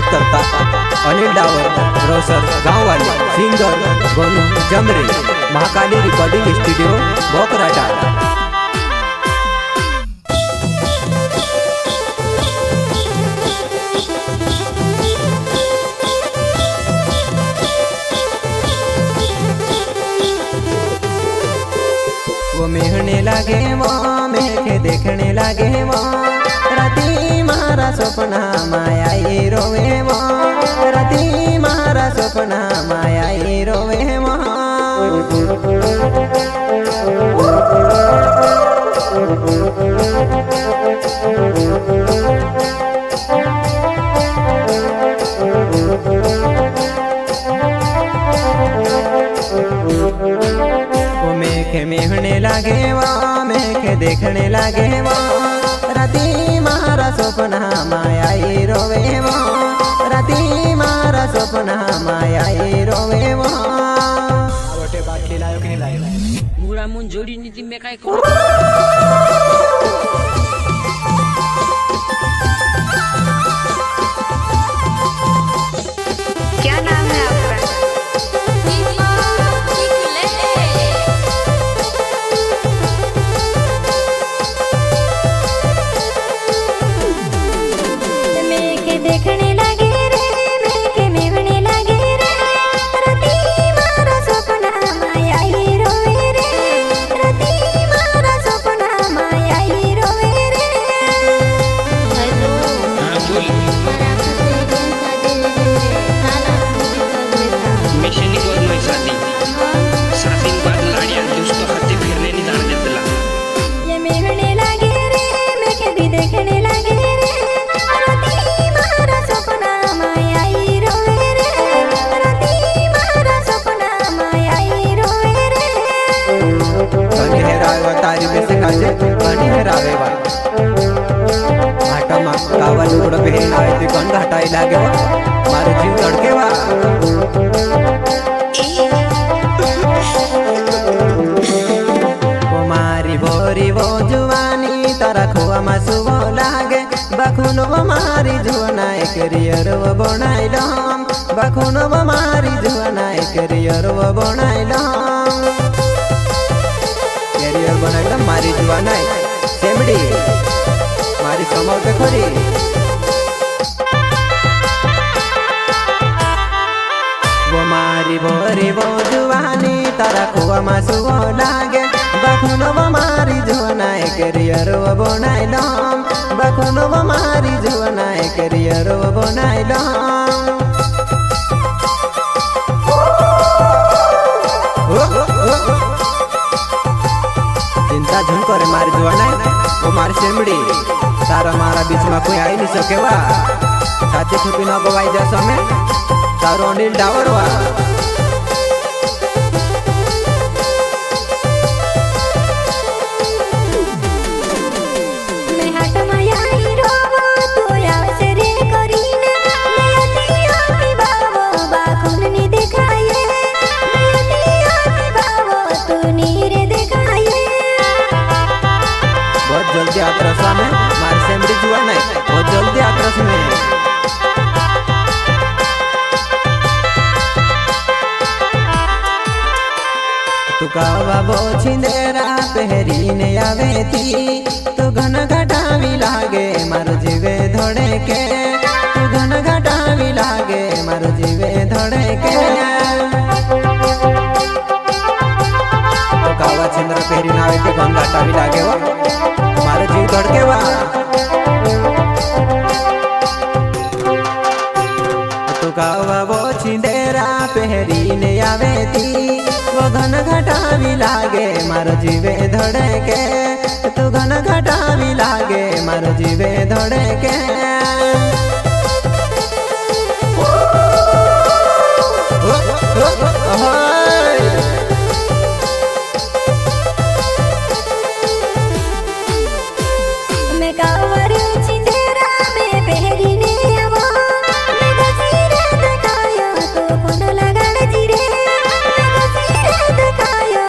प्रस्तुत करता अनिल डावर, रोसर गाँव वाले singer Gonu Jamre, Mahakali recording studio Bokrata. वो मेहने लागे वो मेघे देखने लागे वो राती मारा सपना माया रोवे वो राती मारा सपना माया रोवे वो मेहने लागे वो मेघे देखने लागे वो राती मारा सपना माया रोवे वो राती मारा सपना माया रोवे वो रोटे बात खिलायो कि नहीं लायो बुरा मुन जोड़ी नीति में काय करो। क्या नाम है आपका? देखने लगे रे मेघे मेवने लगे रे राती मारा सपना माया रोवे रे राती मारा सपना माया रोवे रे। हेलो मिशन को मैं शादी शादी बाद लाड़ियां दोस्तों हाथे फिरने नहीं दान देतला। ये मेवने लगे रे मेघे भी देखने लगे रे राती मारा सपना माया रोवे रे राती मारा सपना माया रोवे रे। कन्हेरावे तारी में से काजे कन्हेरावे बा आटा मा कावा लुगड़ पहन आए ती कन घटाई लागे बा मारे जीव तड़के बा वो मारी बोरी वो जुवानी तारा खोआ मा सुबो लागे बखुनो वो मारी जुवाना एक रियर वो बनाइलम बखुनो वो मारी जुवाना एक रियर वो बनाइलम कैरियर बनाइलम मारी जुवाना सेमड़ी मारी समझ देखो रे वो मारी बोरी वो जुवानी तारा खोआ मा सुबो लागे बखुनो वो मारी जुवाना एक रियर वो बनाइलम बखुनो वो मारी जुवाना एक रियर वो बनाइलम। चिंता झुन करे मारी जुवाना वो मारी सेमड़ी तारा मारा बीच में कोई आई नहीं सके वा छाती छुपी न गवाई जा समय तारो अनिल डावर वा जल्दी आक्रश में मार सेमड़ी जुआ नहीं बहुत जल्दी आक्रश में तू कावा वो छिंदेरा पहरी ने आवे थी तू घन घटावी लागे मार जीवे धोड़े के तू घन घटावी लागे मार जीवे धोड़े के कावा छिंदरा पहरी ना आवे थी घन घटावी लागे वो मारे जीव धड़के बा तू कावा वो छिंदेरा पहरी ने आवे थी वो घन घटावी लागे मारो जीवे धड़के तू घन घटावी लागे मारो जीवे धड़के ओ